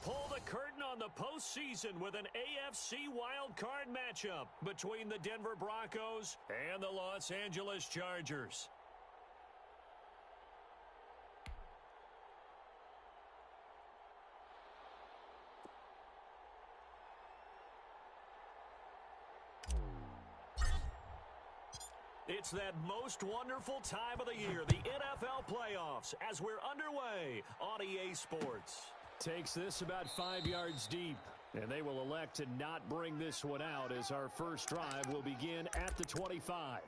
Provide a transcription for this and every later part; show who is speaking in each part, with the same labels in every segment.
Speaker 1: pull the curtain on the postseason with an AFC Wild Card matchup between the Denver Broncos and the Los Angeles Chargers. It's that most wonderful time of the year, the NFL playoffs, as we're underway on EA Sports. Takes this about 5 yards deep, and they will elect to not bring this one out as our first drive will begin at the 25.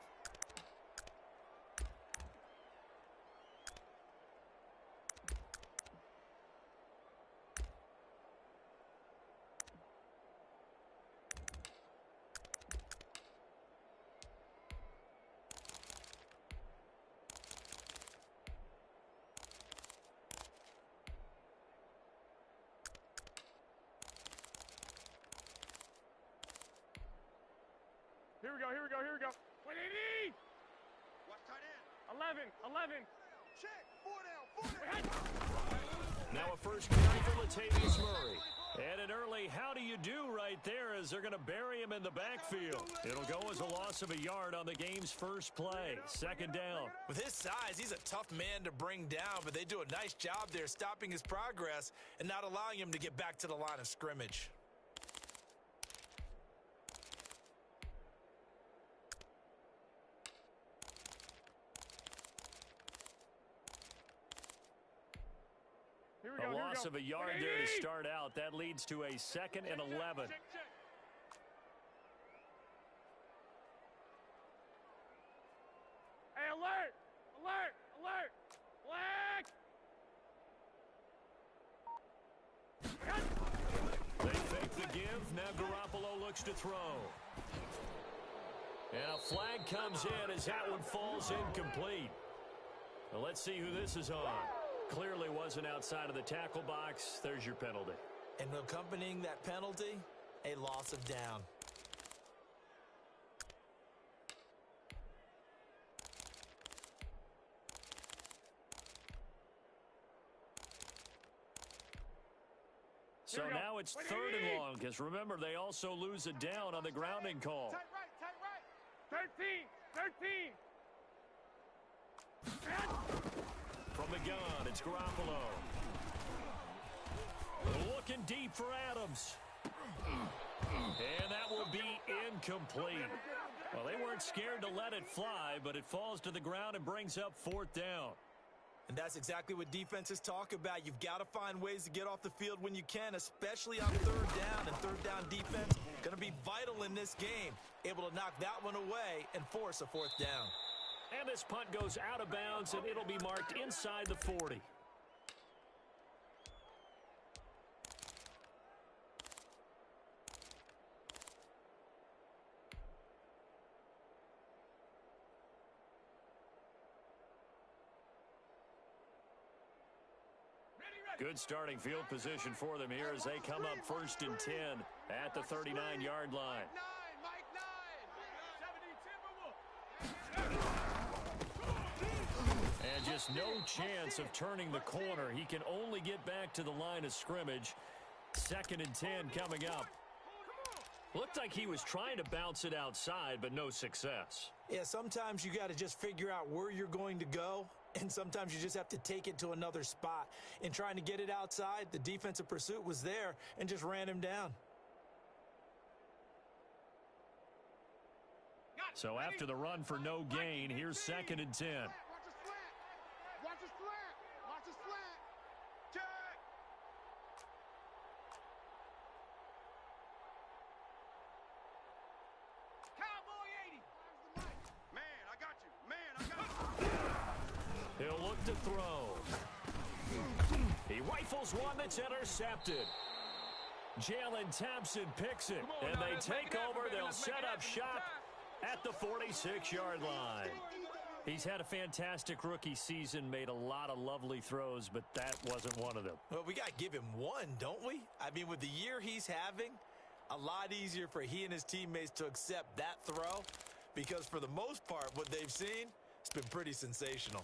Speaker 2: Here we go, here we go, here we go. What do you need?
Speaker 3: Watch tight end.
Speaker 2: 11.
Speaker 3: Check. 4 down.
Speaker 1: Now a first carry for Latavius Murray. And an early how do you do right there as they're going to bury him in the backfield. It'll go as a loss of a yard on the game's first play. Second down.
Speaker 4: With his size, he's a tough man to bring down, but they do a nice job there stopping his progress and not allowing him to get back to the line of scrimmage.
Speaker 1: A loss of a yard there to start out. That leads to a 2nd and 11.
Speaker 2: Check. Hey, alert! Black!
Speaker 1: They fake the give. Now Garoppolo looks to throw. And a flag comes in as that one falls incomplete. Well, let's see who this is on. Clearly wasn't outside of the tackle box. There's your penalty.
Speaker 4: And accompanying that penalty, a loss of down.
Speaker 1: So now it's 3rd and long, because remember, they also lose a down on the grounding call.
Speaker 3: Tight right.
Speaker 2: 13.
Speaker 1: From the gun, it's Garoppolo. Looking deep for Adams. And that will be incomplete. Well, they weren't scared to let it fly, but it falls to the ground and brings up 4th down.
Speaker 4: And that's exactly what defenses talk about. You've got to find ways to get off the field when you can, especially on 3rd down. And 3rd down defense going to be vital in this game. Able to knock that one away and force a 4th down.
Speaker 1: And this punt goes out of bounds, and it'll be marked inside the 40. Good starting field position for them here as they come up 1st and 10 at the 39-yard line.
Speaker 3: Mike 9.
Speaker 2: 70
Speaker 1: And just no chance of turning the corner. He can only get back to the line of scrimmage. 2nd and 10 coming up. Looked like he was trying to bounce it outside, but no success.
Speaker 4: Yeah, sometimes you got to just figure out where you're going to go, and sometimes you just have to take it to another spot. In trying to get it outside, the defensive pursuit was there and just ran him down.
Speaker 1: So after the run for no gain, here's 2nd and 10.
Speaker 3: Watch his flat. Check. Cowboy 80. Man, I got you.
Speaker 1: He'll look to throw. He rifles one that's intercepted. Jalen Thompson picks it, and they take over. They'll set up shop at the 46-yard line. He's had a fantastic rookie season, made a lot of lovely throws, but that wasn't one of them.
Speaker 4: Well, we got to give him one, don't we? I mean, with the year he's having, a lot easier for he and his teammates to accept that throw because for the most part, what they've seen, it's been pretty sensational.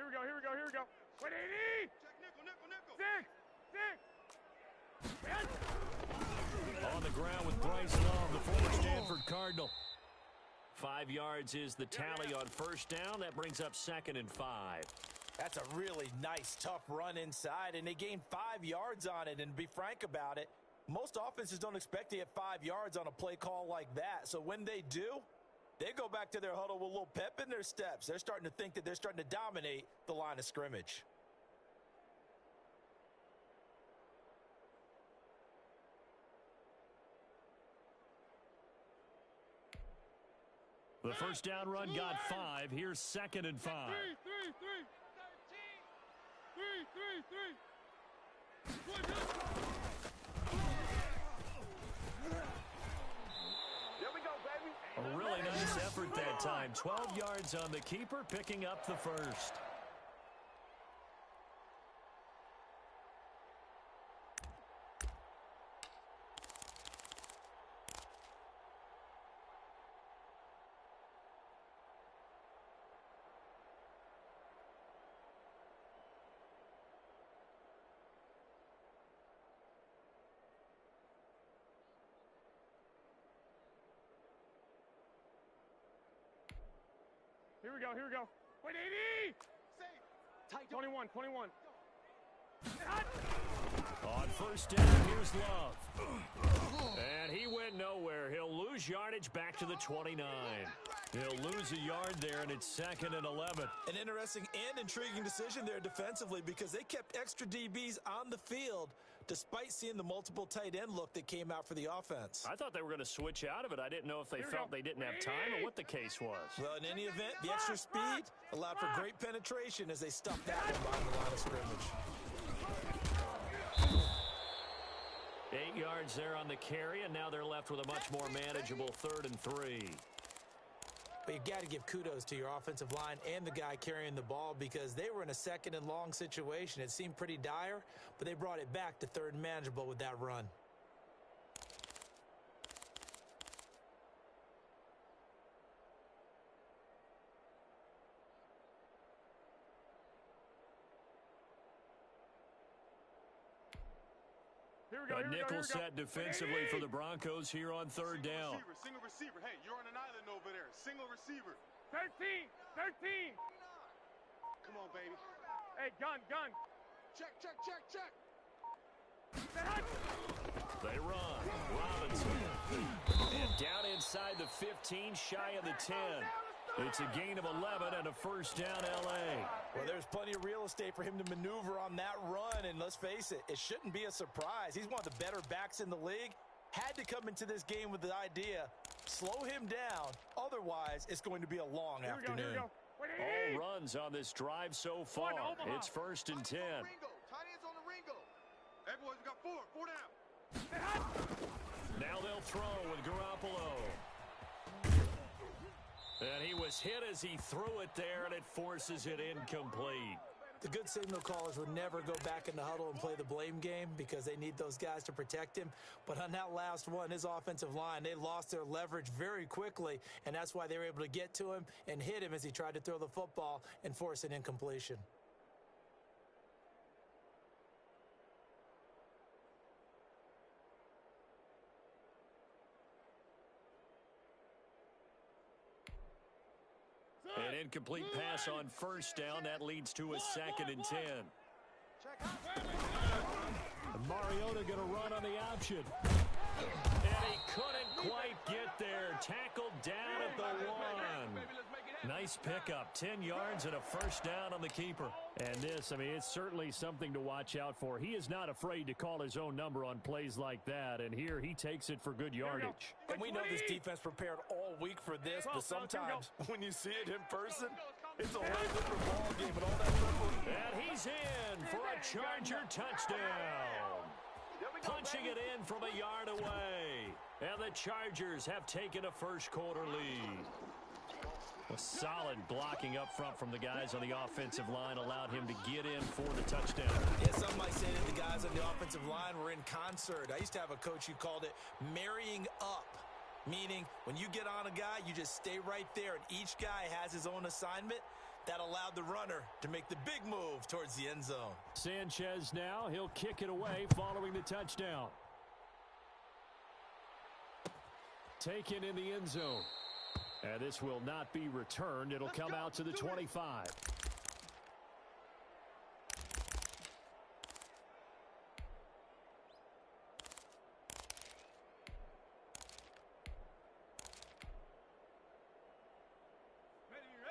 Speaker 2: we go, here we go, here we go. 180!
Speaker 3: Check nickel, nickel, nickel.
Speaker 2: Six! Yes!
Speaker 1: On the ground with Bryce Love, the former Stanford Cardinal. 5 yards is the tally on first down. That brings up 2nd and 5.
Speaker 4: That's a really nice, tough run inside, and they gained 5 yards on it. And to be frank about it, most offenses don't expect to get 5 yards on a play call like that. So when they do, they go back to their huddle with a little pep in their steps. They're starting to think that they're starting to dominate the line of scrimmage.
Speaker 1: The first down run got 5. Here's 2nd and 5.
Speaker 2: There we go, baby.
Speaker 1: A really nice effort that time. 12 yards on the keeper, picking up the first.
Speaker 2: Here we go, here we go. 180!
Speaker 3: Safe. Tight.
Speaker 2: 21, 21.
Speaker 1: On first down, here's Love. And he went nowhere. He'll lose yardage back to the 29. He'll lose a yard there, and it's 2nd and 11.
Speaker 4: An interesting and intriguing decision there defensively because they kept extra DBs on the field despite seeing the multiple tight end look that came out for the offense.
Speaker 1: I thought they were going to switch out of it. I didn't know if they felt they didn't have time or what the case was.
Speaker 4: Well, in any event, the extra speed allowed for great penetration as they stuffed that one behind the line of scrimmage.
Speaker 1: 8 yards there on the carry, and now they're left with a much more manageable 3rd and 3.
Speaker 4: But you've got to give kudos to your offensive line and the guy carrying the ball because they were in a 2nd and long situation. It seemed pretty dire, but they brought it back to 3rd and manageable with that run.
Speaker 2: Here we go,
Speaker 1: A nickel set defensively for the Broncos here on 3rd down.
Speaker 3: Single receiver. Hey, you're on an island over there. Single receiver.
Speaker 2: 13! 13!
Speaker 3: Come on, baby.
Speaker 2: Hey, gun!
Speaker 3: Check.
Speaker 1: They run. Robinson. And down inside the 15, shy of the 10. It's a gain of 11 and a first down, L.A.
Speaker 4: Well, there's plenty of real estate for him to maneuver on that run, and let's face it, it shouldn't be a surprise. He's one of the better backs in the league. Had to come into this game with the idea, slow him down, otherwise it's going to be a long afternoon.
Speaker 2: Here we go.
Speaker 1: All runs on this drive so far. It's 1st and 10.
Speaker 3: Tight ends on the Ringo. Hey, boys, we got 4 down.
Speaker 1: Now they'll throw with Garoppolo. And he was hit as he threw it there, and it forces it incomplete.
Speaker 4: The good signal callers would never go back in the huddle and play the blame game because they need those guys to protect him. But on that last one, his offensive line, they lost their leverage very quickly, and that's why they were able to get to him and hit him as he tried to throw the football and force an incompletion.
Speaker 1: An incomplete pass on first down. That leads to a 2nd and 10. Mariota going to run on the option. And he couldn't quite get there. Tackled down at the 1. Nice pickup. 10 yards and a first down on the keeper. And this, I mean, it's certainly something to watch out for. He is not afraid to call his own number on plays like that. And here he takes it for good yardage.
Speaker 4: And we know this defense prepared all week for this, but sometimes when you see it in person, it's a whole different ball game and all that purple.
Speaker 1: And he's in for a Charger touchdown. Punching it in from a yard away. And the Chargers have taken a first quarter lead. A solid blocking up front from the guys on the offensive line allowed him to get in for the touchdown.
Speaker 4: Yeah, some might say that the guys on the offensive line were in concert. I used to have a coach who called it marrying up, meaning when you get on a guy, you just stay right there, and each guy has his own assignment. That allowed the runner to make the big move towards the end zone.
Speaker 1: Sanchez now, he'll kick it away following the touchdown. Taken in the end zone. And this will not be returned. It'll come out to the 25.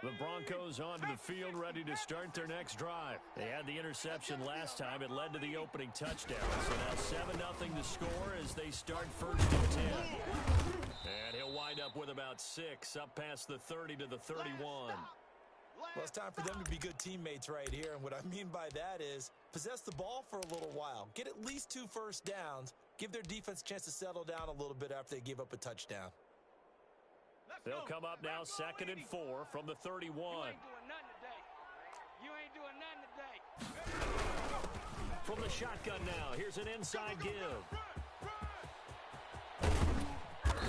Speaker 1: The Broncos onto the field, ready to start their next drive. They had the interception last time. It led to the opening touchdown. So now 7-0 to score as they start 1st and 10. And he'll wind up with about 6, up past the 30 to the 31.
Speaker 4: Well, it's time for them to be good teammates right here. And what I mean by that is possess the ball for a little while. Get at least 2 first downs. Give their defense a chance to settle down a little bit after they give up a touchdown.
Speaker 1: They'll come up now 2nd and 4 from the 31.
Speaker 2: You ain't doing nothing today.
Speaker 1: From the shotgun now, here's an inside give.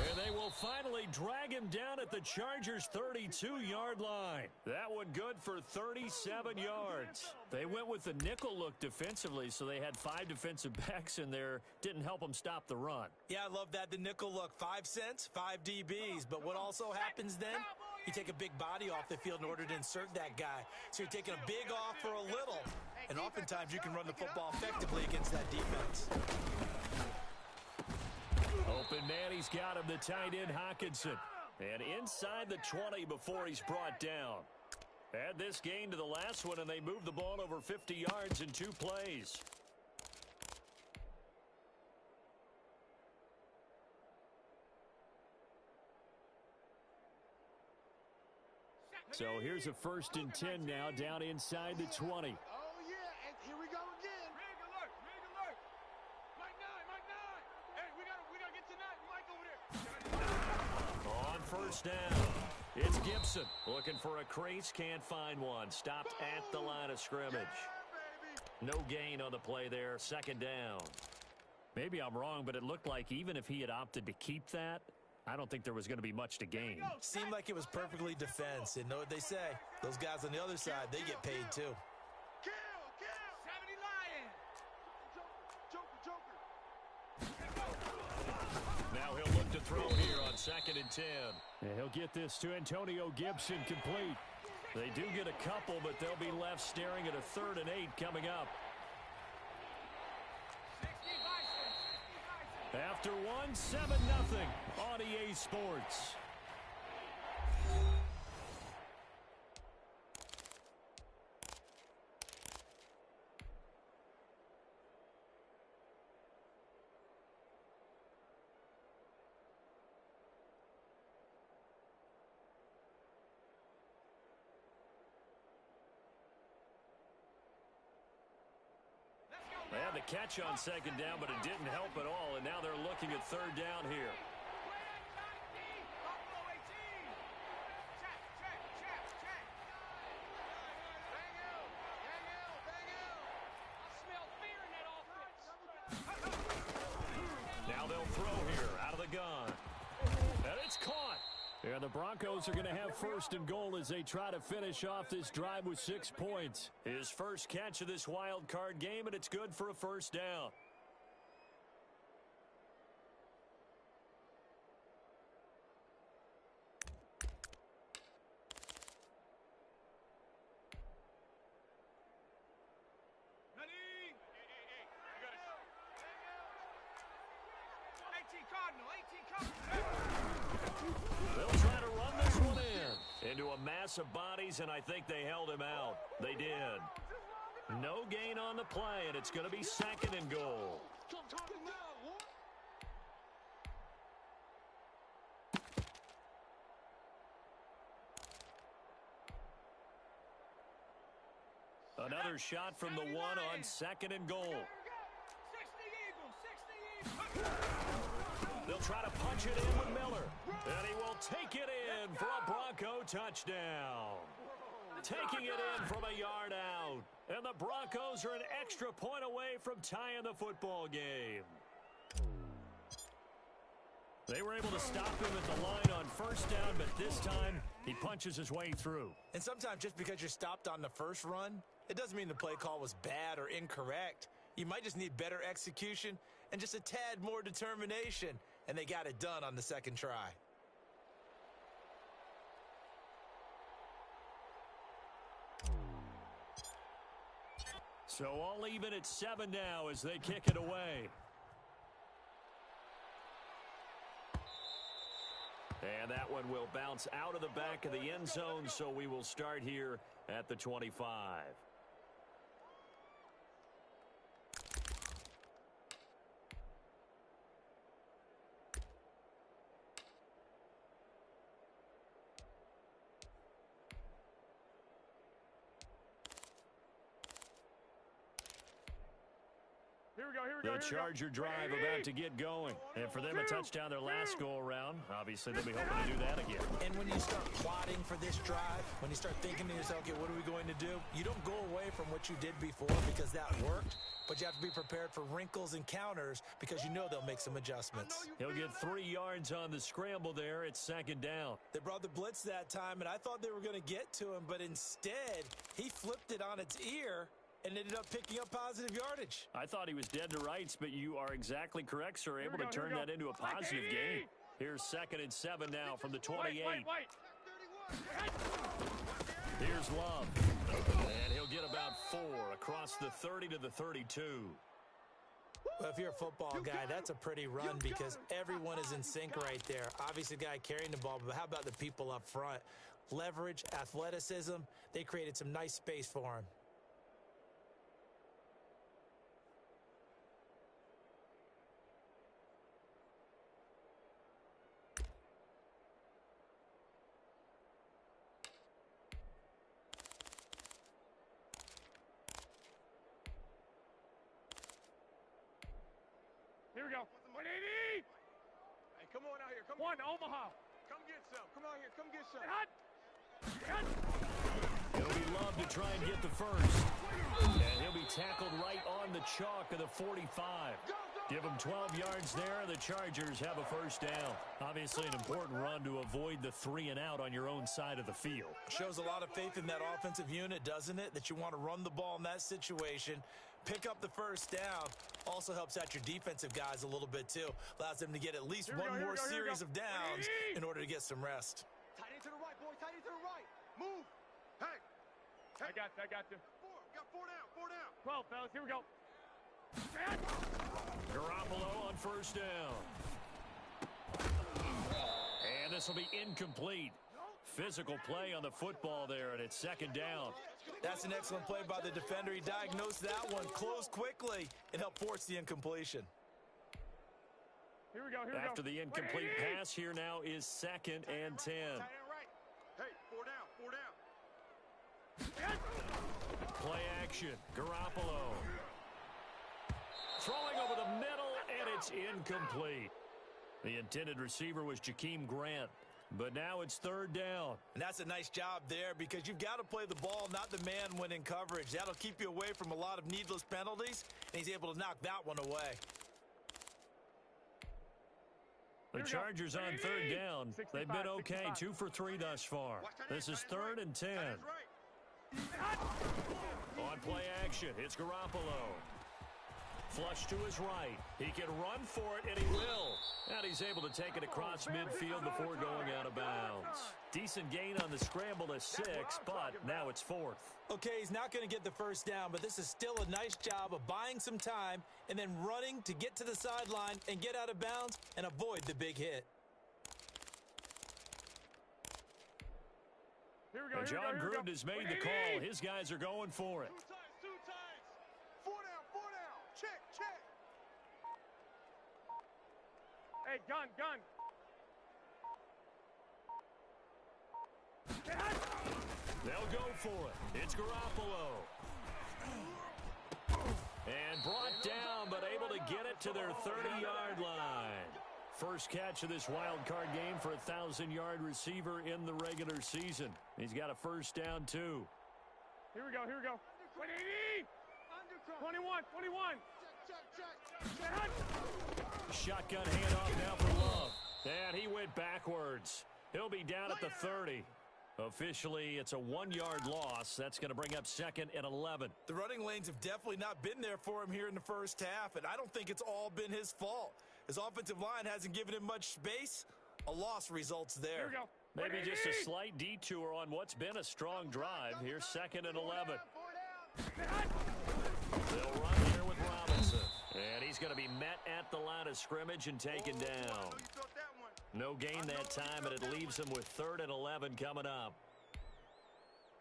Speaker 1: And they will finally drag him down at the Chargers' 32-yard line. That one good for 37 yards. They went with the nickel look defensively, so they had 5 defensive backs in there. Didn't help them stop the run.
Speaker 4: Yeah, I love that. The nickel look, 5 cents, 5 DBs. But what also happens then? You take a big body off the field in order to insert that guy. So you're taking a big off for a little. And oftentimes you can run the football effectively against that defense.
Speaker 1: Open man, he's got him, the tight end Hawkinson. And inside the 20 before he's brought down. Add this gain to the last one, and they move the ball over 50 yards in 2 plays. So here's a 1st and 10 now, down inside the 20.
Speaker 3: Oh, yeah, and here we go again.
Speaker 2: Rig alert, rig alert. Mike 9. Hey, we gotta get tonight. Mike over there.
Speaker 1: On 1st down, it's Gibson looking for a crease, can't find one. Stopped at the line of scrimmage. No gain on the play there, 2nd down. Maybe I'm wrong, but it looked like even if he had opted to keep that, I don't think there was going to be much to gain.
Speaker 4: Seemed like it was perfectly defense. And know what they say? Those guys on the other side, they get paid too.
Speaker 3: Kill!
Speaker 2: 70 Lions.
Speaker 3: Joker.
Speaker 1: Now he'll look to throw here on 2nd and 10. And he'll get this to Antonio Gibson complete. They do get a couple, but they'll be left staring at a 3rd and 8 coming up. After 7-0 on EA Sports. They had the catch on 2nd down, but it didn't help at all, and now they're looking at 3rd down here. Now they'll throw here out of the gun. And it's caught. And the Broncos are going to have 1st and goal as they try to finish off this drive with 6 points. His first catch of this wild card game, and it's good for a 1st down. They'll try to run this one into a mass of bodies, and I think they held him out. They did. No gain on the play, and it's going to be 2nd and goal. Another shot from the 1 on 2nd and goal. They'll try to punch it in with Miller. And he will take it in for a Bronco touchdown. Taking it in from a yard out. And the Broncos are an extra point away from tying the football game. They were able to stop him at the line on 1st down, but this time He punches his way through.
Speaker 4: And sometimes just because you're stopped on the first run, it doesn't mean the play call was bad or incorrect. You might just need better execution and just a tad more determination. And they got it done on the second try.
Speaker 1: So all even at 7 now as they kick it away. And that one will bounce out of the back of the end zone, so we will start here at the 25. The Charger drive about to get going. And for them, a touchdown their last go-around. Obviously, they'll be hoping to do that again.
Speaker 4: And when you start plotting for this drive, when you start thinking to yourself, okay, what are we going to do? You don't go away from what you did before because that worked, but you have to be prepared for wrinkles and counters because you know they'll make some adjustments.
Speaker 1: He'll get 3 yards on the scramble there. It's 2nd down.
Speaker 4: They brought the blitz that time, and I thought they were going to get to him, but instead, he flipped it on its ear and ended up picking up positive yardage.
Speaker 1: I thought he was dead to rights, but you are exactly correct, sir. Able to turn that into a positive gain. Here's 2nd and 7 now from the 28. Here's Love. And he'll get about 4 across the 30 to the 32.
Speaker 4: Well, if you're a football guy, that's a pretty run because everyone is in sync right there. Obviously, the guy carrying the ball, but how about the people up front? Leverage, athleticism, they created some nice space for him.
Speaker 2: Here we go. 180.
Speaker 3: Hey, come on out here. Come
Speaker 2: One, Omaha.
Speaker 3: Come get some. Come out here. Come get some.
Speaker 2: Hot.
Speaker 1: It'll be Love to try and get the first. And he'll be tackled right on the chalk of the 45. Give him 12 yards there. The Chargers have a first down. Obviously an important run to avoid the 3 and out on your own side of the field.
Speaker 4: Shows a lot of faith in that offensive unit, doesn't it? That you want to run the ball in that situation. Pick up the first down. Also helps out your defensive guys a little bit, too. Allows them to get at least one more series of downs in order to get some rest.
Speaker 3: Tight end to the right, boy. Tight end to the right. Move. Hey.
Speaker 2: I got you.
Speaker 3: 4. We got 4 down. 4 down.
Speaker 2: 12, fellas. Here we go.
Speaker 1: Garoppolo on first down. And this will be incomplete. Physical play on the football there, and it's 2nd down.
Speaker 4: That's an excellent play by the defender. He diagnosed that one, closed quickly, and helped force the incompletion.
Speaker 2: Here we go.
Speaker 1: After the incomplete pass, here now is 2nd and 10.
Speaker 3: Tight end right. Hey, 4 down.
Speaker 1: Play action. Garoppolo. Throwing over the middle, and it's incomplete. The intended receiver was Jakeem Grant. But now it's 3rd down.
Speaker 4: And that's a nice job there because you've got to play the ball, not the man when in coverage. That'll keep you away from a lot of needless penalties, and he's able to knock that one away.
Speaker 1: The Chargers on 3rd down. They've been okay, 2 for 3 thus far. This is 3rd and 10. On play action, it's Garoppolo. Flush to his right. He can run for it, and he will. And he's able to take it across midfield before going out of bounds. Decent gain on the scramble to 6, but now it's 4th.
Speaker 4: Okay, he's not going to get the first down, but this is still a nice job of buying some time and then running to get to the sideline and get out of bounds and avoid the big hit.
Speaker 1: And John Gruden has made the call. His guys are going for it.
Speaker 3: 2 times. 4 down. 4 down. Check.
Speaker 2: Hey, gun.
Speaker 1: They'll go for it. It's Garoppolo. And brought down, but able to get it to their 30-yard line. First catch of this wild card game for a 1,000-yard receiver in the regular season. He's got a first down, too.
Speaker 2: Here we go. 180. 21.
Speaker 3: Check.
Speaker 1: Shotgun handoff now for Love. And he went backwards. He'll be down at the 30. Officially, it's a 1-yard loss. That's going to bring up 2nd and 11.
Speaker 4: The running lanes have definitely not been there for him here in the first half, and I don't think it's all been his fault. His offensive line hasn't given him much space. A loss results there.
Speaker 1: Maybe just a slight detour on what's been a strong drive. Here's 2nd and 11. They'll run here with Robinson. And he's going to be met at the line of scrimmage and taken down. No gain that time, and it leaves him with 3rd and 11 coming up.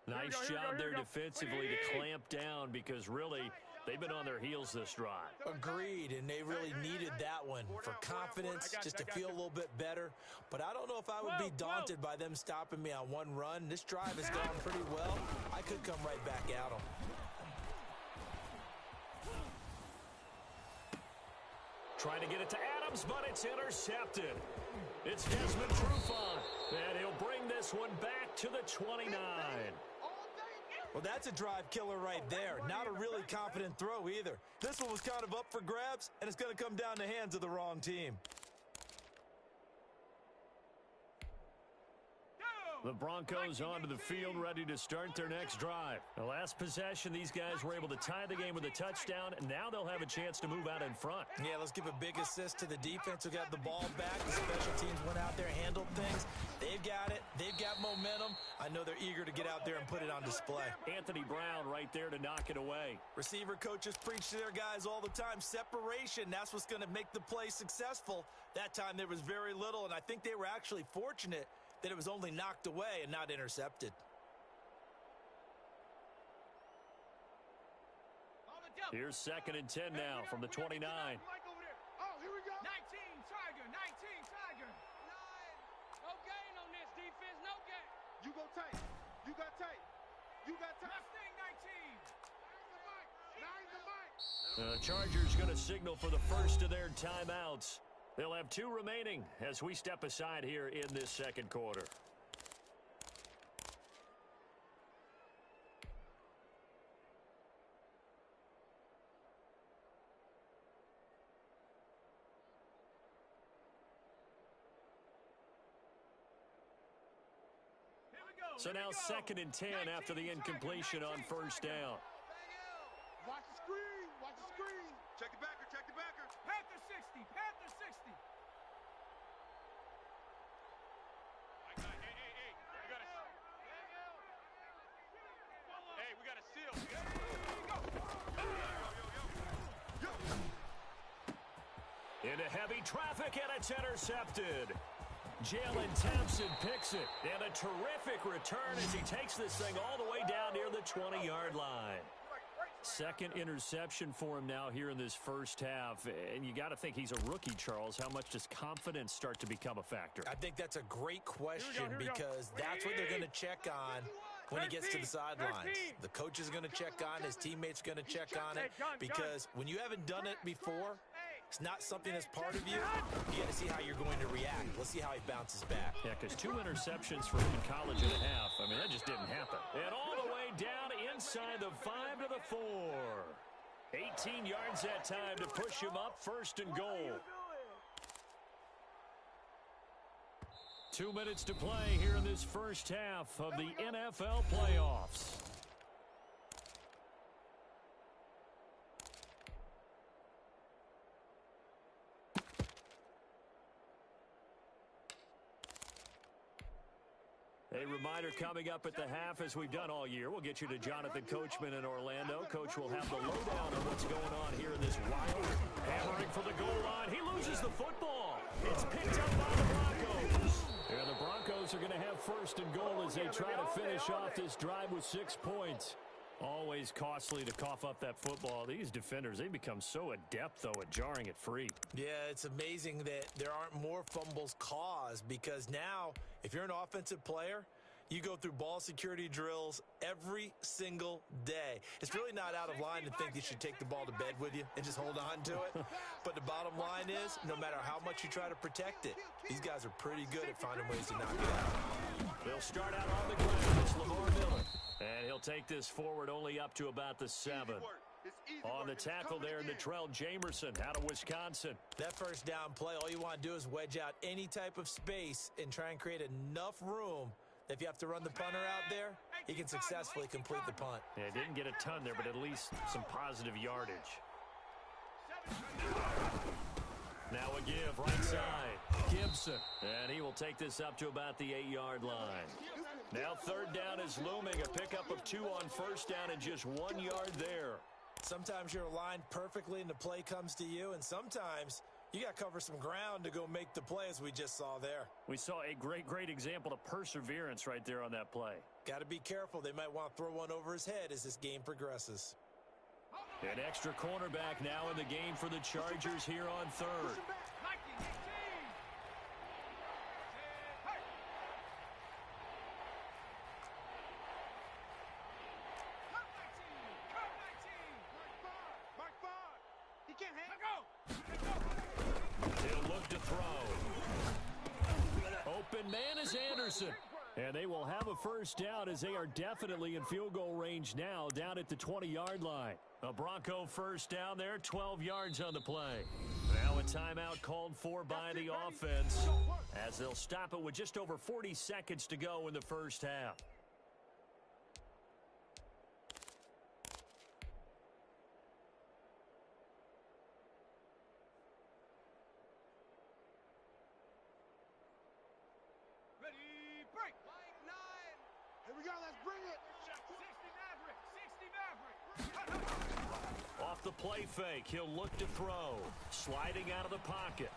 Speaker 1: Nice job there defensively to clamp down because really they've been on their heels this drive.
Speaker 4: Agreed, and they really needed that one for confidence, just to feel a little bit better. But I don't know if I would be daunted by them stopping me on one run. This drive has gone pretty well. I could come right back at them.
Speaker 1: Trying to get it to Adams, but it's intercepted. It's Desmond Trufant, and he'll bring this one back to the 29.
Speaker 4: Well, that's a drive killer right there. Not a really confident throw either. This one was kind of up for grabs, and it's going to come down the hands of the wrong team.
Speaker 1: The Broncos onto the field, ready to start their next drive. The last possession, these guys were able to tie the game with a touchdown, and now they'll have a chance to move out in front.
Speaker 4: Yeah, let's give a big assist to the defense who got the ball back. The special teams went out there, handled things. They've got it. They've got momentum. I know they're eager to get out there and put it on display.
Speaker 1: Anthony Brown right there to knock it away.
Speaker 4: Receiver coaches preach to their guys all the time. Separation, that's what's going to make the play successful. That time there was very little, and I think they were actually fortunate that it was only knocked away and not intercepted.
Speaker 1: Here's 2nd and 10 now from the 29.
Speaker 2: Oh, here we go. 19, Tiger, 19, Tiger. 9. No gain on this defense, no gain.
Speaker 3: You go tight. You got tight. You got tight.
Speaker 2: Mustang 19.
Speaker 3: Nine the mic.
Speaker 1: The Chargers going to signal for the first of their timeouts. They'll have 2 remaining as we step aside here in this second quarter. So now 2nd and 10 after the incompletion on first down.
Speaker 3: Watch the screen. Watch the screen. Check the backer. Check the backer.
Speaker 2: Panther 60, Panther 60.
Speaker 3: We got a seal.
Speaker 1: Into heavy traffic, and it's intercepted. Jalen Thompson picks it, and a terrific return as he takes this thing all the way down near the 20-yard line. 2nd interception for him now here in this first half, and you got to think he's a rookie, Charles. How much does confidence start to become a factor?
Speaker 4: I think that's a great question because that's what they're going to check on when he gets to the sidelines. The coach is going to check on, his teammates are going to check on it because when you haven't done it before, it's not something that's part of you. You got to see how you're going to react. Let's see how he bounces back.
Speaker 1: Yeah, because 2 interceptions for him in college and a half. I mean, that just didn't happen. And all the way down inside the 5 to the 4. 18 yards that time to push him up, 1st and goal. 2 minutes to play here in this first half of the NFL playoffs. A reminder coming up at the half, as we've done all year. We'll get you to Jonathan Coachman in Orlando. Coach will have the lowdown on what's going on here in this wild. Hammering for the goal line. He loses the football. It's picked up by the Broncos. And the Broncos are going to have 1st and goal as they try to finish off this drive with 6 points. Always costly to cough up that football. These defenders, they become so adept, though, at jarring it free.
Speaker 4: Yeah, it's amazing that there aren't more fumbles caused because now, if you're an offensive player, you go through ball security drills every single day. It's really not out of line to think you should take the ball to bed with you and just hold on to it. But the bottom line is, no matter how much you try to protect it, these guys are pretty good at finding ways to knock it out.
Speaker 1: They'll start out on the ground. It's Lamar Miller. And he'll take this forward only up to about the 7. On the tackle there, Natrell Jamerson out of Wisconsin.
Speaker 4: That first down play, all you want to do is wedge out any type of space and try and create enough room If you have to run the punter out there, he can successfully complete the punt.
Speaker 1: Yeah, didn't get a ton there, but at least some positive yardage. Now a give right side. Gibson. And he will take this up to about the 8-yard line. Now third down is looming. A pickup of 2 on first down and just 1 yard there.
Speaker 4: Sometimes you're aligned perfectly and the play comes to you, and sometimes you got to cover some ground to go make the play, as we just saw there.
Speaker 1: We saw a great example of perseverance right there on that play.
Speaker 4: Got to be careful. They might want to throw one over his head as this game progresses.
Speaker 1: An extra cornerback now in the game for the Chargers here on third. He'll look to throw. Open man is Anderson. And they will have a first down as they are definitely in field goal range now, down at the 20-yard line. A Bronco first down there, 12 yards on the play. Now a timeout called for by the offense as they'll stop it with just over 40 seconds to go in the first half.
Speaker 3: Here we go, let's bring it.
Speaker 2: 60 Maverick.
Speaker 1: Off the play fake, he'll look to throw. Sliding out of the pocket.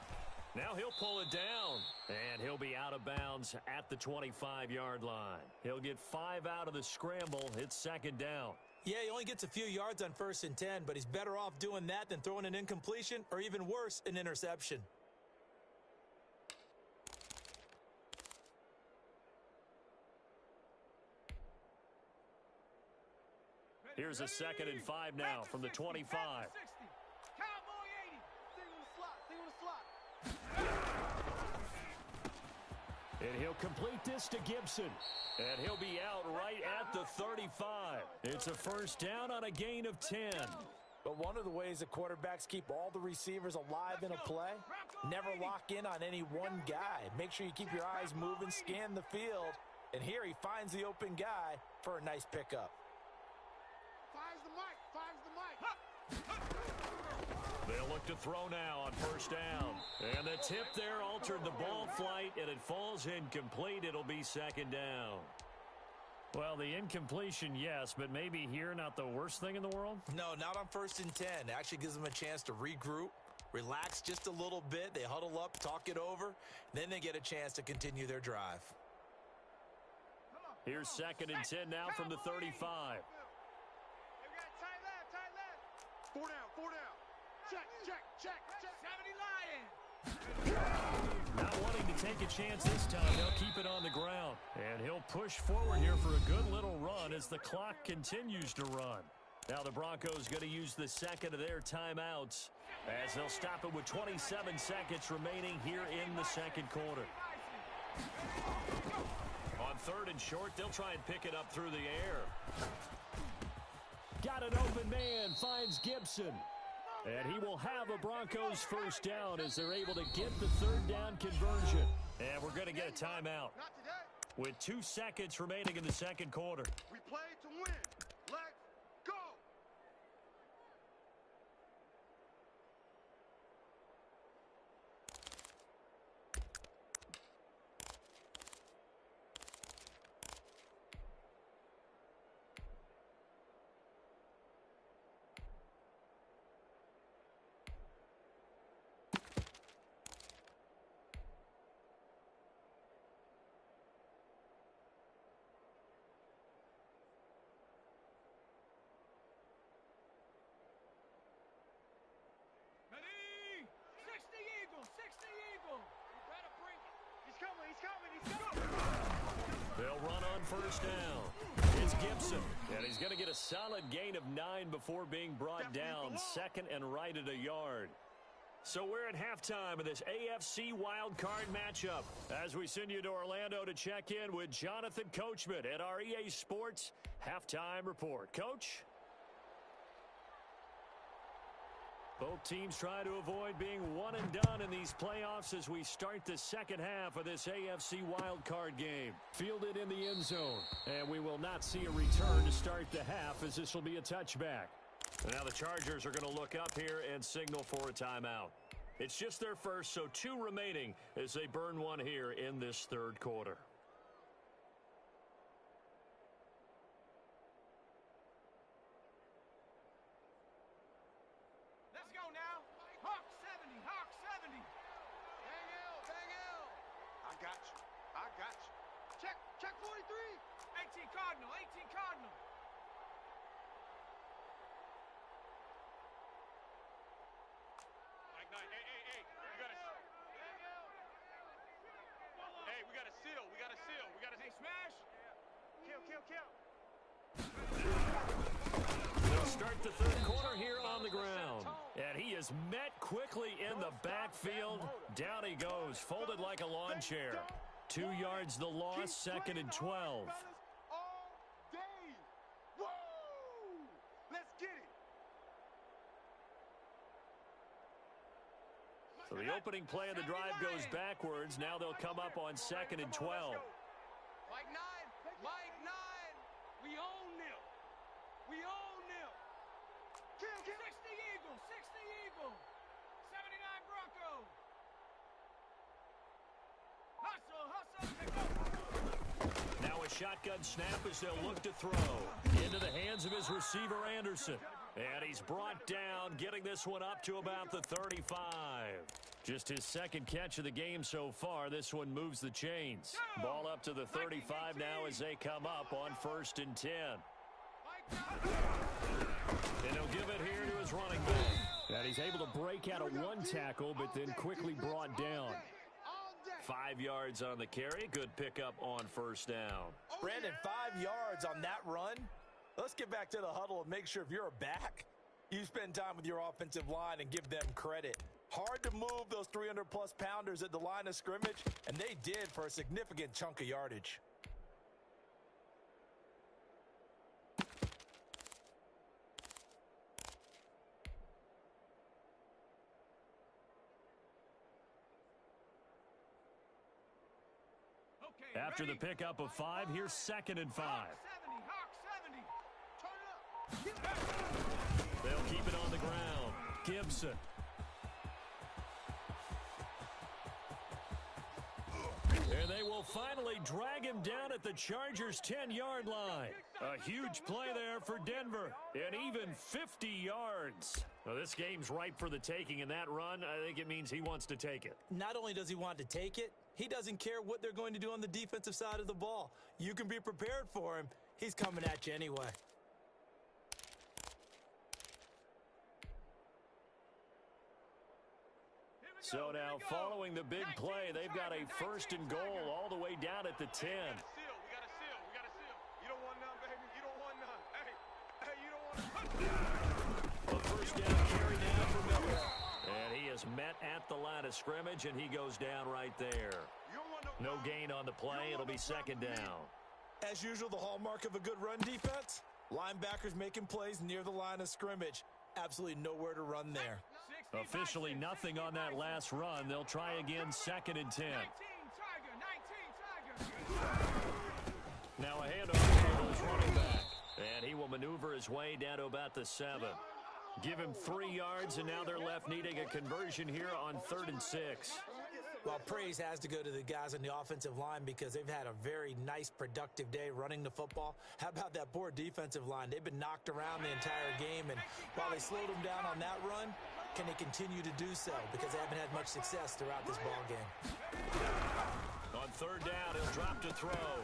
Speaker 1: Now he'll pull it down. And he'll be out of bounds at the 25-yard line. He'll get 5 out of the scramble. It's second down.
Speaker 4: Yeah, he only gets a few yards on 1st and 10, but he's better off doing that than throwing an incompletion or even worse, an interception.
Speaker 1: Here's a 2nd and 5 now from the 25.
Speaker 2: Cowboy 80. Single the slot.
Speaker 1: And he'll complete this to Gibson. And he'll be out right at the 35. It's a first down on a gain of 10.
Speaker 4: But one of the ways that quarterbacks keep all the receivers alive in a play, never lock in on any one guy. Make sure you keep your eyes moving, scan the field. And here he finds the open guy for a nice pickup.
Speaker 1: They'll look to throw now on first down. And the tip there altered the ball flight, and it falls incomplete. It'll be second down. Well, the incompletion, yes, but maybe here not the worst thing in the world?
Speaker 4: No, not on 1st and 10. It actually gives them a chance to regroup, relax just a little bit. They huddle up, talk it over, then they get a chance to continue their drive.
Speaker 1: Here's 2nd and 10 now from the 35.
Speaker 3: 4 down. Check.
Speaker 2: 70 Lions.
Speaker 1: Not wanting to take a chance this time, they'll keep it on the ground. And he'll push forward here for a good little run as the clock continues to run. Now the Broncos going to use the 2nd of their timeouts as they'll stop it with 27 seconds remaining here in the 2nd quarter. On 3rd and short, they'll try and pick it up through the air. Got an open man, finds Gibson. And he will have a Broncos first down as they're able to get the 3rd down conversion. And we're going to get a timeout with 2 seconds remaining in the 2nd quarter.
Speaker 3: We play to win. Let's go.
Speaker 1: They'll run on first down. It's Gibson, and he's going to get a solid gain of 9 before being brought down, 2nd and right at a yard. So we're at halftime of this AFC Wild Card matchup as we send you to Orlando to check in with Jonathan Coachman at our EA Sports Halftime Report. Coach? Both teams try to avoid being one and done in these playoffs as we start the second half of this AFC Wild Card game. Fielded in the end zone, and we will not see a return to start the half as this will be a touchback. And now the Chargers are going to look up here and signal for a timeout. It's just their first, so 2 remaining as they burn one here in this third quarter.
Speaker 2: Let's go now. Hawk 70, Hawk 70. Bang L, bang L.
Speaker 3: I got you. I got you.
Speaker 2: Check 43. 18 Cardinal, 18 Cardinal.
Speaker 3: Mike 9, hey. We got a seal. We got a seal.
Speaker 2: Hey, smash.
Speaker 3: Kill.
Speaker 1: They'll start the third quarter here on the ground. And he is met quickly in the backfield. Down he goes, folded like a lawn chair. 2 yards the loss, second and 12.
Speaker 3: All day. Woo! Let's get it.
Speaker 1: So the opening play of the drive goes backwards. Now they'll come up on second and 12.
Speaker 2: Mike 9. We own them. 60 Eagle. 79 Bronco. Hustle.
Speaker 1: Now a shotgun snap as they'll look to throw. Into the hands of his receiver, Anderson. And he's brought down, getting this one up to about the 35. Just his second catch of the game so far. This one moves the chains. Ball up to the 35 now as they come up on 1st and 10. And he'll give it here to his running back. And he's able to break out of one tackle, but then quickly brought down. 5 yards on the carry. Good pickup on 1st down.
Speaker 4: Brandon, 5 yards on that run. Let's get back to the huddle and make sure if you're a back, you spend time with your offensive line and give them credit. Hard to move those 300-plus pounders at the line of scrimmage, and they did for a significant chunk of yardage.
Speaker 1: After the pickup of 5, here's 2nd and 5.
Speaker 2: Hawk 70. Turn it up.
Speaker 1: They'll keep it on the ground. Gibson. And they will finally drag him down at the Chargers' 10-yard line. A huge play there for Denver. And even 50 yards. Well, this game's ripe for the taking, and that run, I think it means he wants to take it.
Speaker 4: Not only does he want to take it, he doesn't care what they're going to do on the defensive side of the ball. You can be prepared for him. He's coming at you anyway.
Speaker 1: So now, following the big play, they've got a 1st and goal all the way down at the 10.
Speaker 3: We got a seal. You don't want none, baby. You don't want none. Hey, you don't want none.
Speaker 1: A 1st down carry now for Miller. And he is met at the line of scrimmage, and he goes down right there. No gain on the play. It'll be 2nd down.
Speaker 4: As usual, the hallmark of a good run defense, linebackers making plays near the line of scrimmage. Absolutely nowhere to run there.
Speaker 1: Officially nothing on that last run. They'll try again, 2nd and 10.
Speaker 2: 19 Tiger.
Speaker 1: Now a handoff to his running back. And he will maneuver his way down to about the 7. Give him 3 yards, and now they're left needing a conversion here on 3rd and 6.
Speaker 4: Well, praise has to go to the guys on the offensive line because they've had a very nice, productive day running the football. How about that poor defensive line? They've been knocked around the entire game, and while they slowed them down on that run, can they continue to do so? Because they haven't had much success throughout this ball game.
Speaker 1: On 3rd down, he'll drop to throw.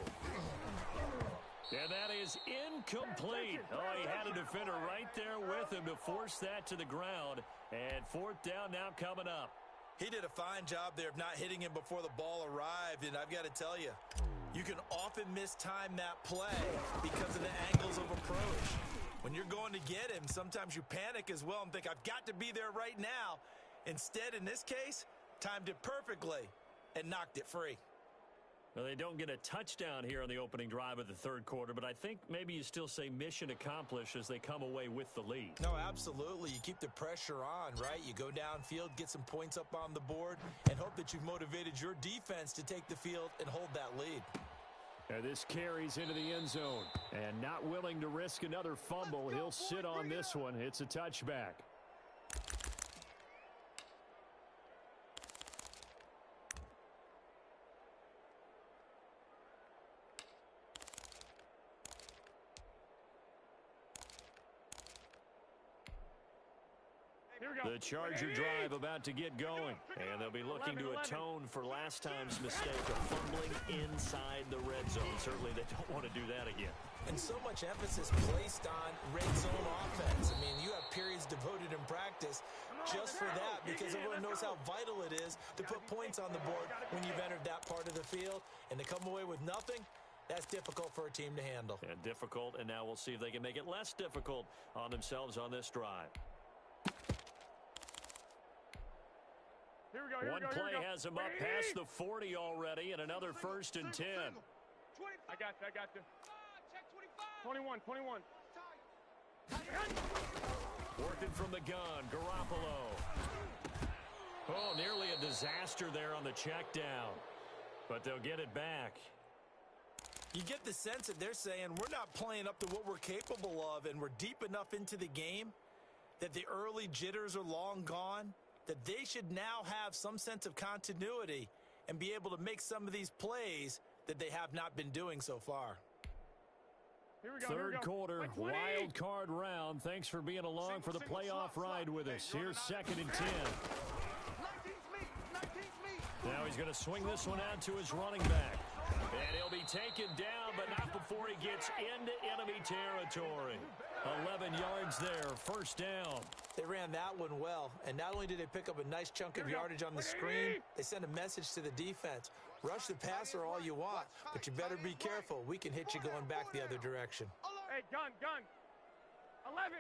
Speaker 1: And that is incomplete. Oh, he had a defender right there with him to force that to the ground. And 4th down now coming up.
Speaker 4: He did a fine job there of not hitting him before the ball arrived, and I've got to tell you, you can often mistime that play because of the angles of approach. When you're going to get him, sometimes you panic as well and think, I've got to be there right now. Instead, in this case, timed it perfectly and knocked it free.
Speaker 1: Well, they don't get a touchdown here on the opening drive of the third quarter, but I think maybe you still say mission accomplished as they come away with the lead.
Speaker 4: No, absolutely. You keep the pressure on, right? You go downfield, get some points up on the board, and hope that you've motivated your defense to take the field and hold that lead.
Speaker 1: And this carries into the end zone. And not willing to risk another fumble, he'll sit on this one. It's a touchback. The Charger drive about to get going, and they'll be looking to atone for last time's mistake of fumbling inside the red zone. Certainly they don't want to do that again.
Speaker 4: And so much emphasis placed on red zone offense. I mean, you have periods devoted in practice just for that because everyone knows how vital it is to put points on the board when you've entered that part of the field. And to come away with nothing, that's difficult for a team to handle.
Speaker 1: And difficult, and now we'll see if they can make it less difficult on themselves on this drive. One play has him up past the 40 already, and another 1st and 10.
Speaker 3: I got you. Check 25. 21.
Speaker 1: Working from the gun, Garoppolo. Oh, nearly a disaster there on the check down, but they'll get it back.
Speaker 4: You get the sense that they're saying we're not playing up to what we're capable of, and we're deep enough into the game that the early jitters are long gone, that they should now have some sense of continuity and be able to make some of these plays that they have not been doing so far.
Speaker 1: Third quarter, wild card round. Thanks for being along for the playoff ride with us. Here's 2nd and 10. Now he's going to swing this one out to his running back. And he'll be taken down, but not before he gets into enemy territory. 11 yards there, 1st down.
Speaker 4: They ran that one well, and not only did they pick up a nice chunk of yardage on the screen, they sent a message to the defense. Rush the passer all you want, but you better be careful. We can hit you going back the other direction.
Speaker 3: Hey, gun. 11.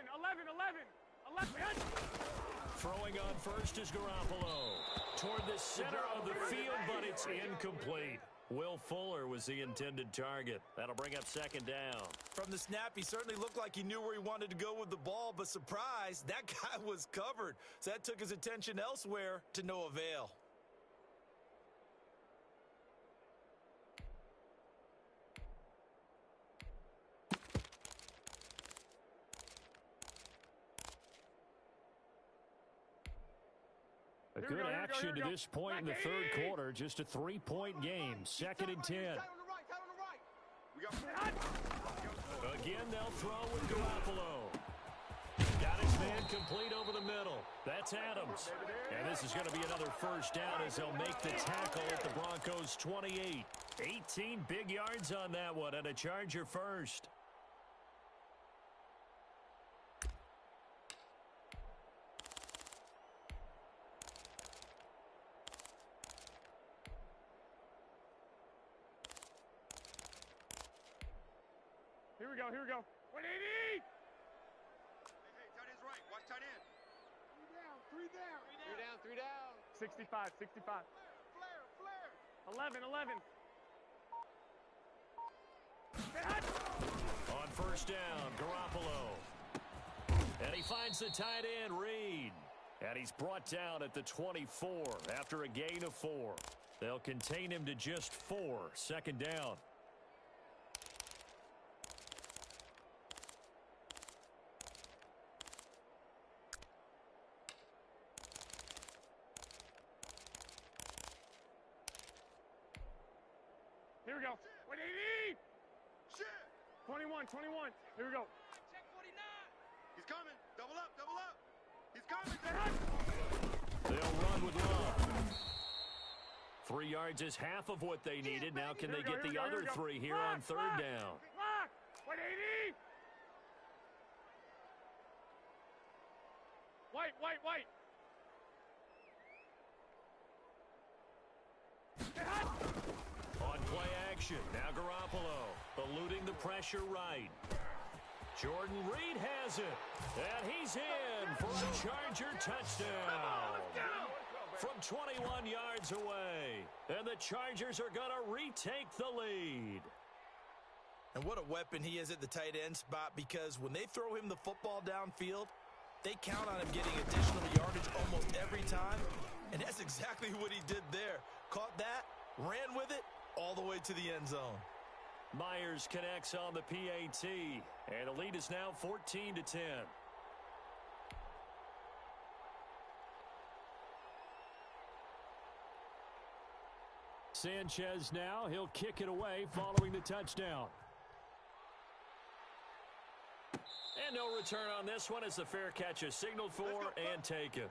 Speaker 1: Throwing on first is Garoppolo. Toward the center of the field, but it's incomplete. Will Fuller was the intended target. That'll bring up 2nd down.
Speaker 4: From the snap, he certainly looked like he knew where he wanted to go with the ball, but surprise, that guy was covered. So that took his attention elsewhere to no avail.
Speaker 1: A good action to this point in the third quarter. Just a 3-point game. 2nd and 10. Again, they'll throw with Garoppolo. Got his man complete over the middle. That's Adams. And this is going to be another 1st down as they'll make the tackle at the Broncos' 28. 18 big yards on that one, and a Charger first.
Speaker 3: Here we go. 180! Hey, tight end's right. Watch tight end. 3 down. 65. Flare. 11.
Speaker 1: On 1st down, Garoppolo. And he finds the tight end, Reed. And he's brought down at the 24 after a gain of 4. They'll contain him to just 4. 2nd down.
Speaker 3: Here we go. 180! 21. Here we go.
Speaker 2: Check 49.
Speaker 3: He's coming. Double up. He's coming.
Speaker 1: They'll run with Love. 3 yards is half of what they needed. Now can they get the other 3 here on 3rd down?
Speaker 3: Lock! 180! White.
Speaker 1: On play action, now Garoppolo, eluding the pressure right. Jordan Reed has it, and he's in for a Charger touchdown. from 21 yards away. And the Chargers are going to retake the lead.
Speaker 4: And what a weapon he is at the tight end spot, because when they throw him the football downfield, they count on him getting additional yardage almost every time. And that's exactly what he did there. Caught that, ran with it, all the way to the end zone.
Speaker 1: Myers connects on the PAT, and the lead is now 14-10. Sanchez now, he'll kick it away following the touchdown. And no return on this one as the fair catch is signaled for and taken.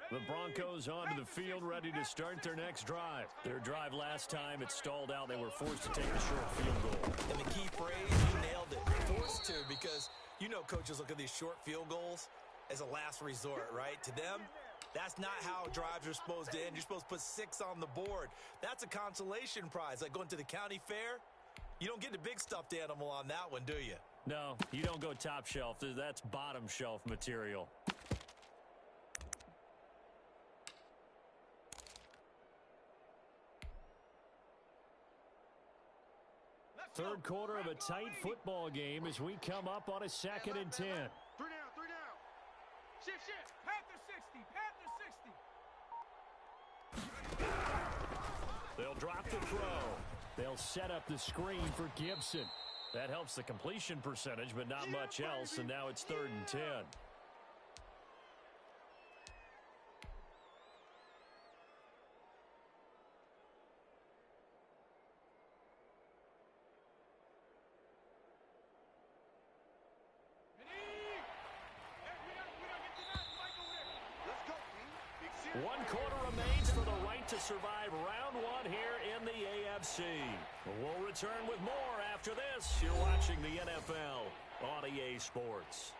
Speaker 1: The Broncos onto the field, ready to start their next drive. Their drive last time, it stalled out. They were forced to take a short field goal.
Speaker 4: And the key phrase, you nailed it. Forced to, because you know coaches look at these short field goals as a last resort, right? To them, that's not how drives are supposed to end. You're supposed to put 6 on the board. That's a consolation prize. Like going to the county fair, you don't get the big stuffed animal on that one, do you?
Speaker 1: No, you don't go top shelf. That's bottom shelf material. Third quarter of a tight football game as we come up on a 2nd and 10.
Speaker 3: 3 down, 3 down.
Speaker 2: Shift. Panther 60.
Speaker 1: They'll drop the throw. They'll set up the screen for Gibson. That helps the completion percentage, but not much else, and now it's 3rd and 10. One quarter remains for the right to survive round 1 here in the AFC. We'll return with more after this. You're watching the NFL on EA Sports.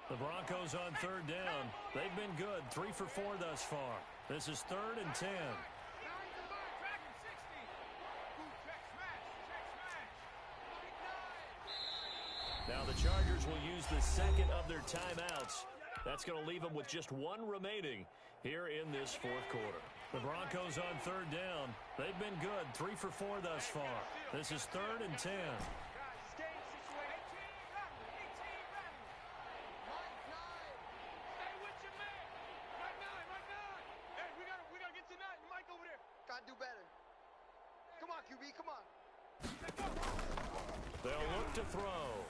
Speaker 1: The Broncos on 3rd down. They've been good, 3 for 4 thus far. This is 3rd and 10. Now the Chargers will use the 2nd of their timeouts. That's going to leave them with just 1 remaining here in this 4th quarter. The Broncos on 3rd down. They've been good, 3 for 4 thus far. This is 3rd and 10.
Speaker 2: Do better. Come on, QB, come on.
Speaker 1: They'll look to throw.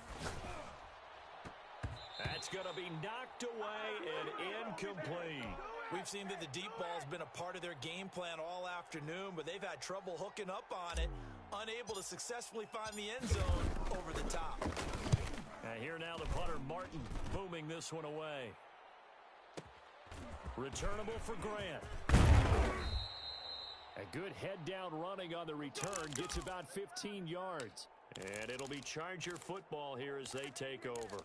Speaker 1: That's going to be knocked away and incomplete.
Speaker 4: We've seen that the deep ball's been a part of their game plan all afternoon, but they've had trouble hooking up on it, unable to successfully find the end zone over the top.
Speaker 1: And here now the punter, Martin, booming this one away. Returnable for Grant. A good head-down running on the return, gets about 15 yards. And it'll be Charger football here as they take over.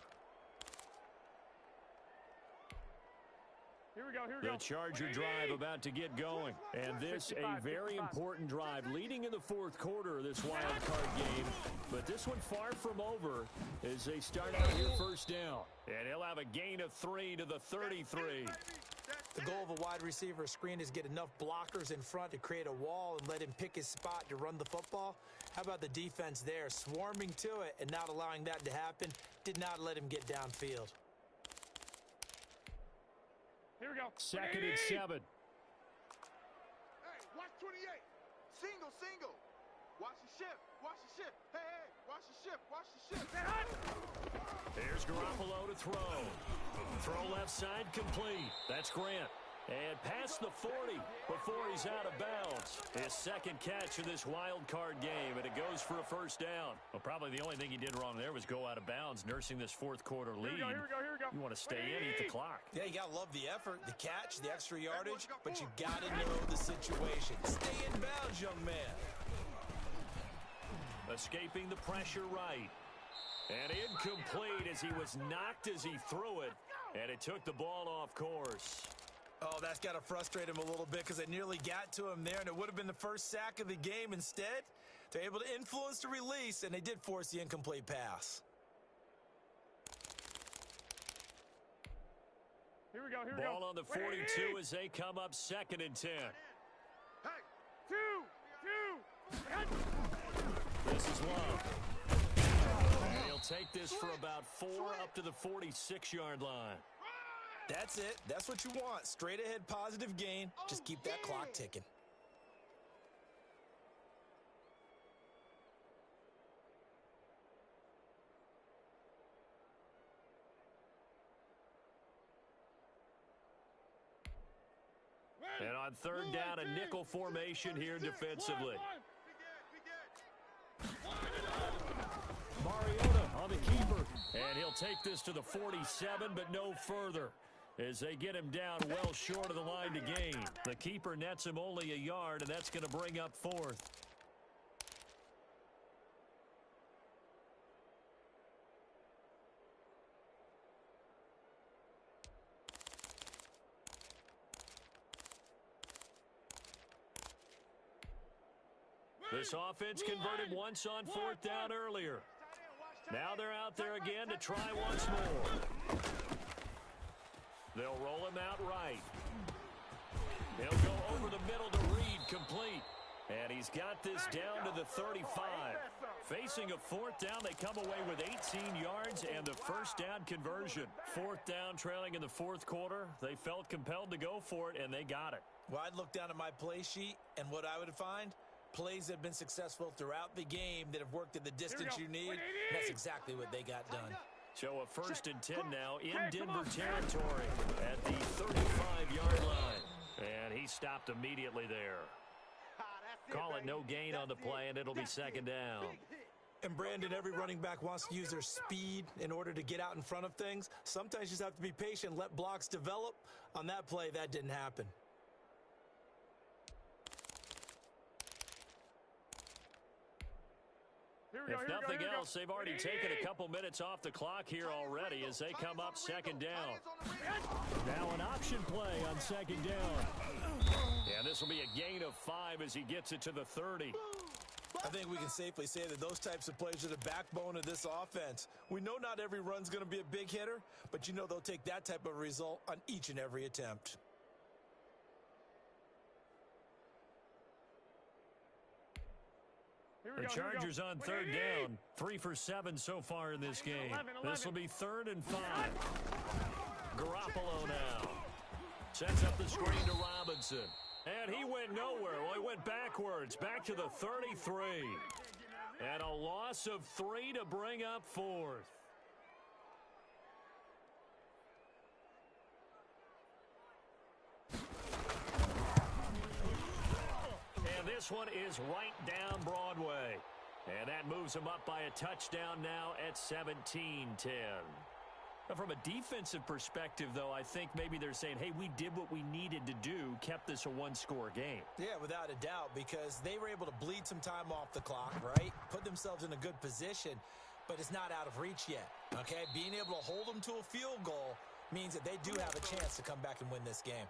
Speaker 2: Here we go.
Speaker 1: The Charger drive about to get going. And this a very important drive leading in the 4th quarter of this wild card game. But this one far from over as they start out here 1st down. And he'll have a gain of 3 to the 33.
Speaker 4: The goal of a wide receiver screen is get enough blockers in front to create a wall and let him pick his spot to run the football. How about the defense there, swarming to it and not allowing that to happen? Did not let him get downfield.
Speaker 2: Here we go.
Speaker 1: 2nd and 7.
Speaker 3: Hey, watch 28. Single. Watch the ship. Hey, watch the ship.
Speaker 1: There's Garoppolo to throw. Throw left side complete. That's Grant. And past the 40 before he's out of bounds. His 2nd catch of this wild card game, and it goes for a 1st down. Well, probably the only thing he did wrong there was go out of bounds, nursing this 4th quarter lead.
Speaker 2: Here we go.
Speaker 1: You want to stay in, eat the clock.
Speaker 4: Yeah, you got to love the effort, the catch, the extra yardage, but you got to know the situation. Stay in bounds, young man.
Speaker 1: Escaping the pressure right. And incomplete as he was knocked as he threw it. And it took the ball off course.
Speaker 4: Oh, that's got to frustrate him a little bit because it nearly got to him there, and it would have been the first sack of the game. Instead, they're able to influence the release, and they did force the incomplete pass.
Speaker 2: Here we go,
Speaker 1: Ball on the 42 as they come up 2nd and 10.
Speaker 3: Hey.
Speaker 2: 2.
Speaker 1: This is Love. And he'll take this for about 4 up to the 46-yard line.
Speaker 4: That's it. That's what you want. Straight ahead positive gain. Just keep that clock ticking.
Speaker 1: And on 3rd down, a nickel formation here defensively. Mariota on the keeper. And he'll take this to the 47, but no further, as they get him down well short of the line to gain. The keeper nets him only a yard, and that's going to bring up 4th. This offense converted once on 4th down earlier. Now they're out there again to try once more. They'll roll him out right. He'll go over the middle to Reed, complete. And he's got this down to the 35. Facing a 4th down, they come away with 18 yards and the 1st down conversion. 4th down, trailing in the 4th quarter. They felt compelled to go for it, and they got it.
Speaker 4: Well, I'd look down at my play sheet, and what I would find, plays that have been successful throughout the game that have worked in the distance you need. That's exactly what they got done.
Speaker 1: So a 1st and 10 now in Denver territory at the 35-yard line. And he stopped immediately there. Call it no gain on the play, and it'll be 2nd down.
Speaker 4: And Brandon, every running back wants to use their speed in order to get out in front of things. Sometimes you just have to be patient, let blocks develop. On that play, that didn't happen.
Speaker 1: If nothing else, they've already taken a couple minutes off the clock here already as they come up 2nd down. Now an option play on 2nd down. And this will be a gain of 5 as he gets it to the 30.
Speaker 4: I think we can safely say that those types of plays are the backbone of this offense. We know not every run's going to be a big hitter, but you know they'll take that type of result on each and every attempt.
Speaker 1: The Chargers on 3rd down. 3 for 7 so far in this game. This will be 3rd and 5. Garoppolo now. Sets up the screen to Robinson. And he went nowhere. Well, he went backwards. Back to the 33. And a loss of 3 to bring up 4th. And this one is right down Broadway. And that moves him up by a touchdown now at 17-10. Now, from a defensive perspective, though, I think maybe they're saying, hey, we did what we needed to do, kept this a one-score game.
Speaker 4: Yeah, without a doubt, because they were able to bleed some time off the clock, right? Put themselves in a good position, but it's not out of reach yet, okay? Being able to hold them to a field goal means that they do have a chance to come back and win this game.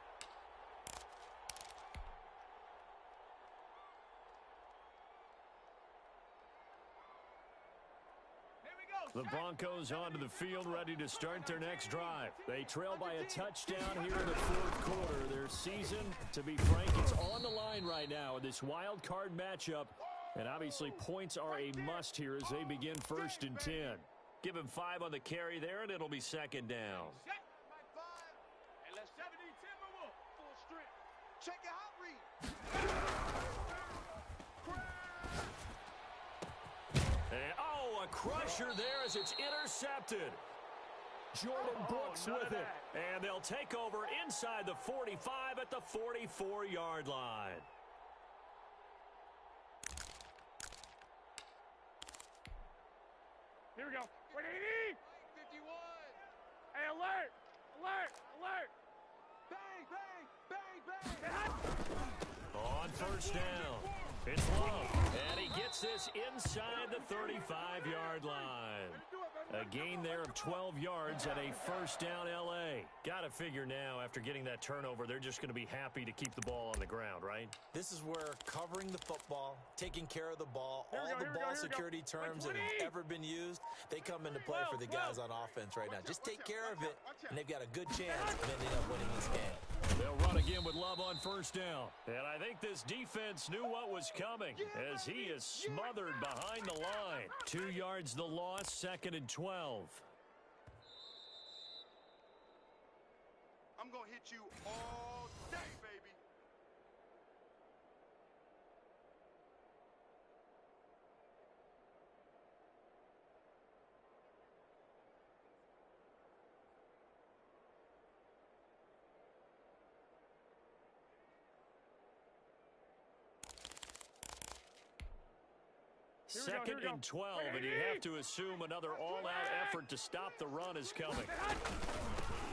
Speaker 1: The Broncos onto the field, ready to start their next drive. They trail by a touchdown here in the 4th quarter. Their season, to be frank, it's on the line right now in this wild card matchup. And obviously points are a must here as they begin 1st and 10. Give him 5 on the carry there, and it'll be 2nd down.
Speaker 3: Check your hot read.
Speaker 1: A crusher there as it's intercepted. Jordan Brooks with it. And they'll take over inside the 45 at the 44-yard line.
Speaker 2: Here we go. 180. 51. Hey, alert. Alert. Alert. Bang, bang, bang, bang.
Speaker 1: On 1st down. It's Love. And he gets gets this inside the 35-yard line. A gain there of 12 yards and a first down L.A. Got to figure now, after getting that turnover, they're just going to be happy to keep the ball on the ground, right?
Speaker 4: This is where covering the football, taking care of the ball, all the ball security terms that have ever been used, they come into play for the guys on offense right now. Just take care of it, and they've got a good chance of ending up winning this game.
Speaker 1: They'll run again with Love on first down. And I think this defense knew what was coming as he is smothered behind the line. 2 yards the loss, 2nd and 12.
Speaker 3: I'm going to hit you all day, baby.
Speaker 1: Second and 12, and you have to assume another all-out effort to stop the run is coming.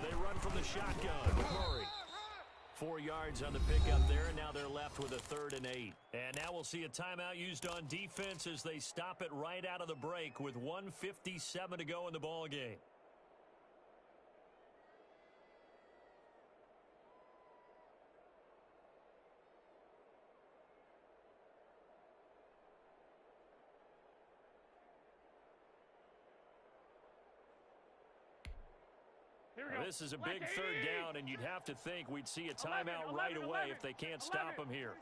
Speaker 1: They run from the shotgun with Murray. 4 yards on the pickup there, and now they're left with a 3rd and 8. And now we'll see a timeout used on defense as they stop it right out of the break with 1:57 to go in the ball game. This is a big 3rd down, and you'd have to think we'd see a timeout right away if they can't stop him here.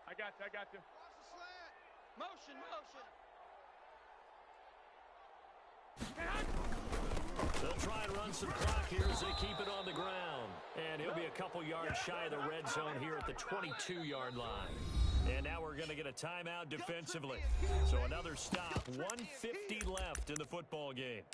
Speaker 2: I got you.
Speaker 5: Motion.
Speaker 1: They'll try and run some clock here as they keep it on the ground. And he'll be a couple yards shy of the red zone here at the 22-yard line. And now we're going to get a timeout defensively. So another stop, 1:50 left in the football game.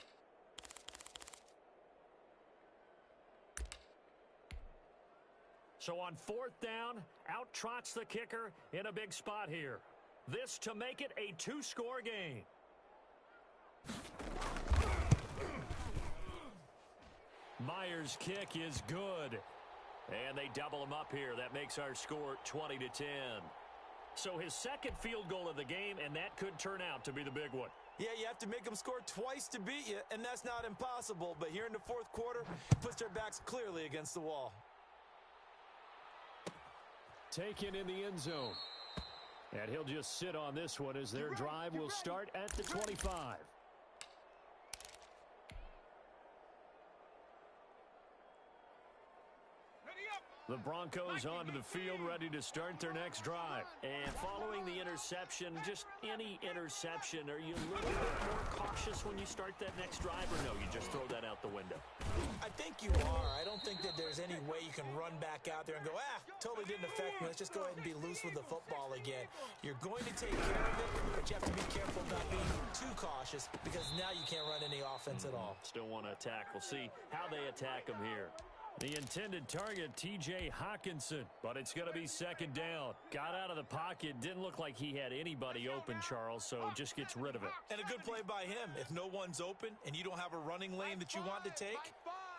Speaker 1: So on 4th down, out trots the kicker in a big spot here. This to make it a 2-score game. Myers' kick is good. And they double him up here. That makes our score 20-10. So his 2nd field goal of the game, and that could turn out to be the big one.
Speaker 4: Yeah, you have to make them score twice to beat you, and that's not impossible. But here in the 4th quarter, puts their backs clearly against the wall.
Speaker 1: Taken in the end zone. And he'll just sit on this one as their drive will start at the 25. The Broncos onto the field, ready to start their next drive. And following the interception, just any interception, are you a little bit more cautious when you start that next drive, or no, you just throw that out the window?
Speaker 4: I think you are. I don't think that there's any way you can run back out there and go, totally didn't affect me. Let's just go ahead and be loose with the football again. You're going to take care of it, but you have to be careful about being too cautious because now you can't run any offense at all.
Speaker 1: Still want to attack. We'll see how they attack him here. The intended target, T.J. Hawkinson, but it's going to be 2nd down. Got out of the pocket, didn't look like he had anybody open, Charles, so just gets rid of it.
Speaker 4: And a good play by him. If no one's open and you don't have a running lane that you want to take,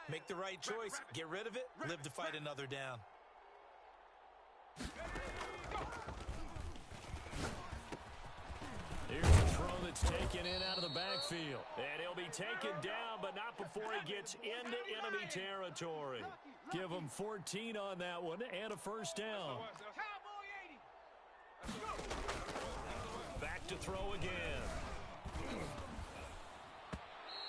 Speaker 4: make the right choice. Get rid of it, live to fight another down.
Speaker 1: Here's a throw that's taken in out of the backfield. And he'll be taken down, but not before he gets into enemy territory. Give him 14 on that one and a first down. Back to throw again.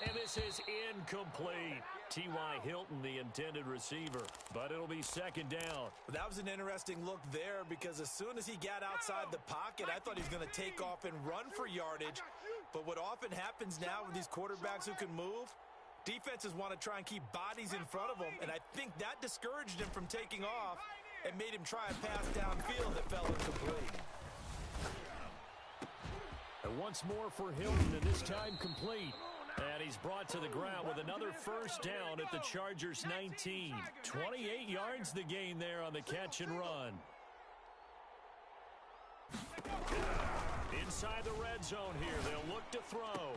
Speaker 1: And this is incomplete. T.Y. Hilton, the intended receiver, but it'll be 2nd down.
Speaker 4: That was an interesting look there because as soon as he got outside the pocket, I thought he was going to take off and run for yardage. But what often happens now with these quarterbacks who can move, defenses want to try and keep bodies in front of them, and I think that discouraged him from taking off and made him try a pass downfield that fell incomplete.
Speaker 1: And once more for Hilton, and this time complete. And he's brought to the ground with another first down at the Chargers' 19. 28 yards the gain there on the catch and run. Inside the red zone here, they'll look to throw.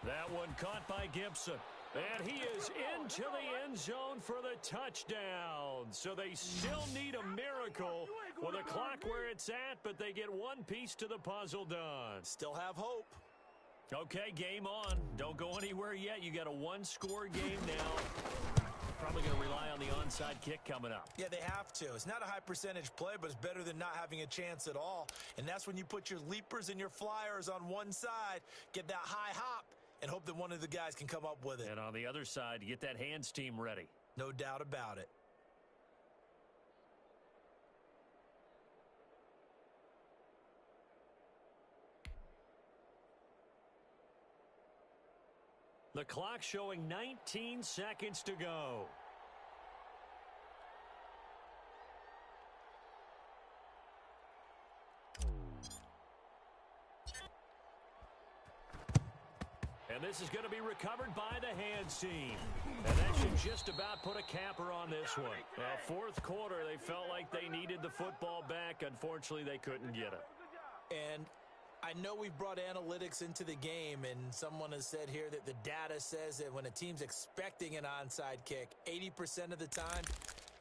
Speaker 1: That one caught by Gibson. And he is into the end zone for the touchdown. So they still need a miracle Well, the clock where it's at, but they get one piece to the puzzle done.
Speaker 4: Still have hope.
Speaker 1: Okay, game on. Don't go anywhere yet. You got a one-score game now. Probably going to rely on the onside kick coming up.
Speaker 4: Yeah, they have to. It's not a high percentage play, but it's better than not having a chance at all. And that's when you put your leapers and your flyers on one side, get that high hop, and hope that one of the guys can come up with it.
Speaker 1: And on the other side, get that hands team ready.
Speaker 4: No doubt about it.
Speaker 1: The clock showing 19 seconds to go. And this is going to be recovered by the hands team. And that should just about put a capper on this one. Fourth quarter, they felt like they needed the football back. Unfortunately, they couldn't get it.
Speaker 4: And I know we've brought analytics into the game, and someone has said here that the data says that when a team's expecting an onside kick, 80% of the time,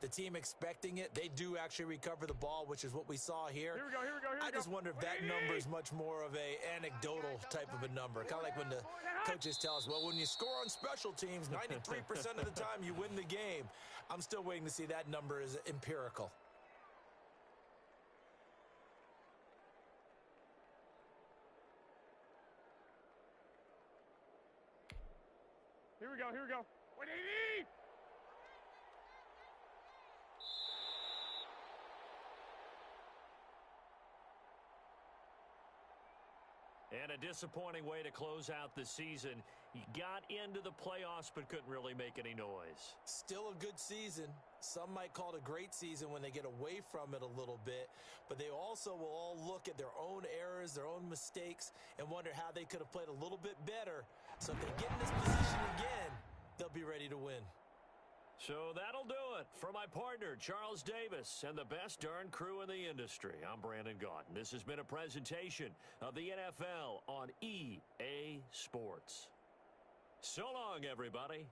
Speaker 4: the team expecting it, they do actually recover the ball, which is what we saw here.
Speaker 3: Here we go.
Speaker 4: I just wonder if that number is much more of a anecdotal type of a number. Kind of like when the coaches tell us, well, when you score on special teams, 93% of the time you win the game. I'm still waiting to see that number is empirical.
Speaker 3: Here we go. What do you need?
Speaker 1: And a disappointing way to close out the season. He got into the playoffs but couldn't really make any noise.
Speaker 4: Still a good season. Some might call it a great season when they get away from it a little bit, but they also will all look at their own errors, their own mistakes, and wonder how they could have played a little bit better. So if they get in this position again, they'll be ready to win.
Speaker 1: So that'll do it. For my partner, Charles Davis, and the best darn crew in the industry, I'm Brandon Gaudin. This has been a presentation of the NFL on EA Sports. So long, everybody.